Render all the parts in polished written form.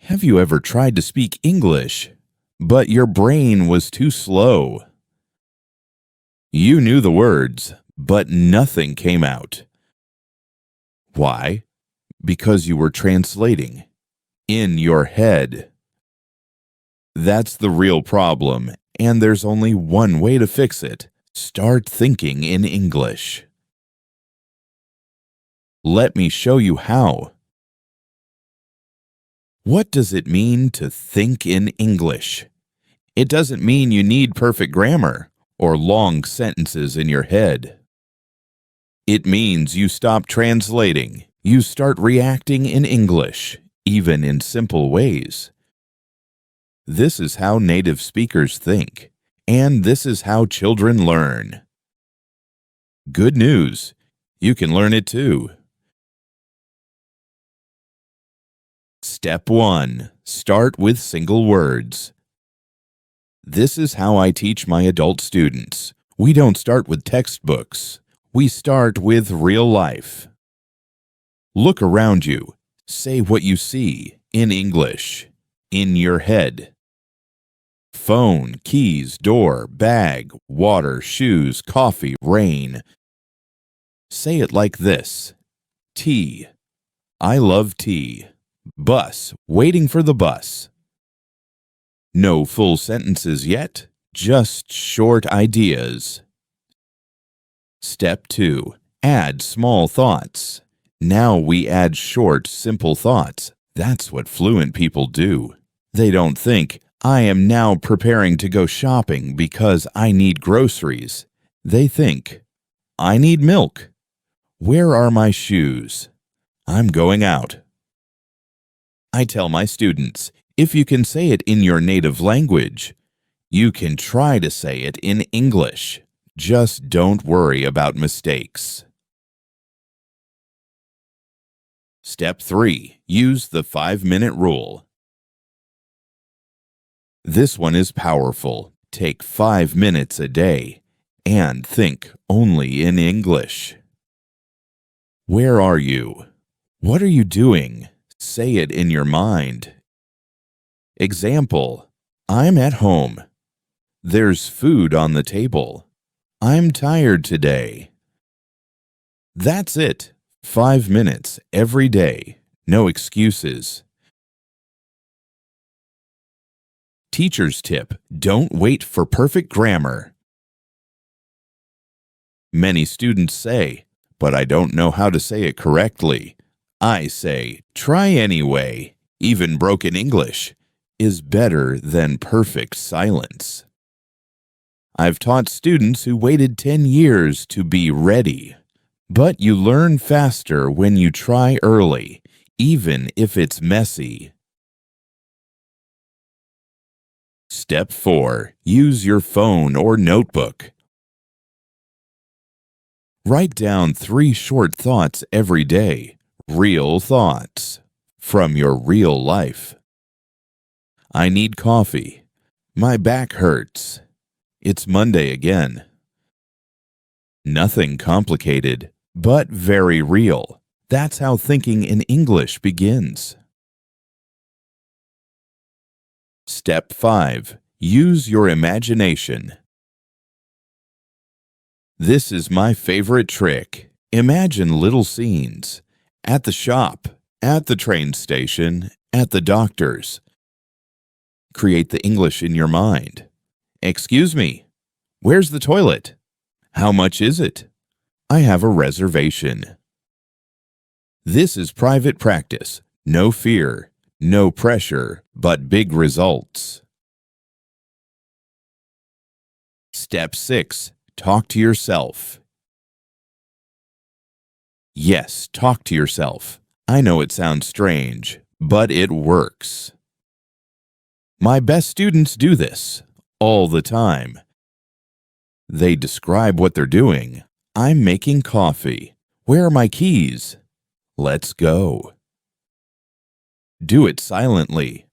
Have you ever tried to speak English, but your brain was too slow? You knew the words, but nothing came out. Why? Because you were translating in your head. That's the real problem, and there's only one way to fix it. Start thinking in English. Let me show you how. What does it mean to think in English? It doesn't mean you need perfect grammar or long sentences in your head. It means you stop translating. You start reacting in English, even in simple ways. This is how native speakers think, and this is how children learn. Good news, you can learn it too. Step 1. Start with single words. This is how I teach my adult students. We don't start with textbooks. We start with real life. Look around you. Say what you see in English, in your head. Phone, keys, door, bag, water, shoes, coffee, rain. Say it like this. Tea. I love tea. Bus. Waiting for the bus. No full sentences yet, just short ideas. Step 2. Add small thoughts. Now we add short, simple thoughts. That's what fluent people do. They don't think, I am now preparing to go shopping because I need groceries. They think, I need milk. Where are my shoes? I'm going out. I tell my students, if you can say it in your native language, you can try to say it in English. Just don't worry about mistakes. Step 3. Use the 5-minute rule. This one is powerful. Take 5 minutes a day and think only in English. Where are you? What are you doing? Say it in your mind. Example, I'm at home. There's food on the table. I'm tired today. That's it. 5 minutes every day. No excuses. Teacher's tip, don't wait for perfect grammar. Many students say, but I don't know how to say it correctly. I say, try anyway. Even broken English is better than perfect silence. I've taught students who waited 10 years to be ready. But you learn faster when you try early, even if it's messy. Step 4. Use your phone or notebook. Write down 3 short thoughts every day. Real thoughts from your real life. I need coffee. My back hurts. It's Monday again. Nothing complicated, but very real. That's how thinking in English begins. Step 5. Use your imagination. This is my favorite trick. Imagine little scenes. At the shop, at the train station, at the doctor's. Create the English in your mind. Excuse me, where's the toilet? How much is it? I have a reservation. This is private practice. No fear, no pressure, but big results. Step 6. Talk to yourself. Yes, talk to yourself. I know it sounds strange, but it works. My best students do this all the time. They describe what they're doing. I'm making coffee. Where are my keys? Let's go. Do it silently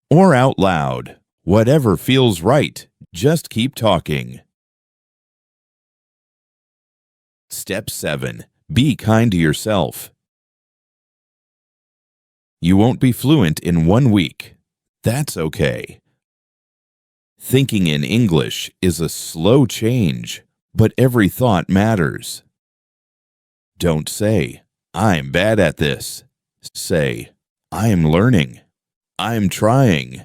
or out loud. Whatever feels right. Just keep talking. Step 7. Be kind to yourself. You won't be fluent in 1 week. That's okay. Thinking in English is a slow change, but every thought matters. Don't say, "I'm bad at this." Say, "I'm learning. I'm trying.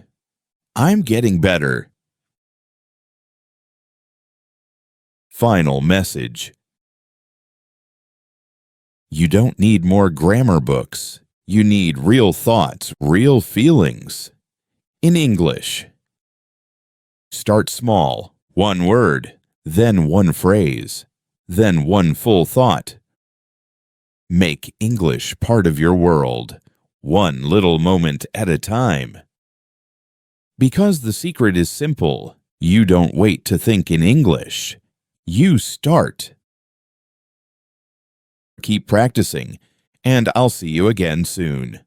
I'm getting better." Final message. You don't need more grammar books. You need real thoughts, real feelings. In English. Start small, 1 word, then 1 phrase, then 1 full thought. Make English part of your world, 1 little moment at a time. Because the secret is simple, you don't wait to think in English. You start. Keep practicing, and I'll see you again soon.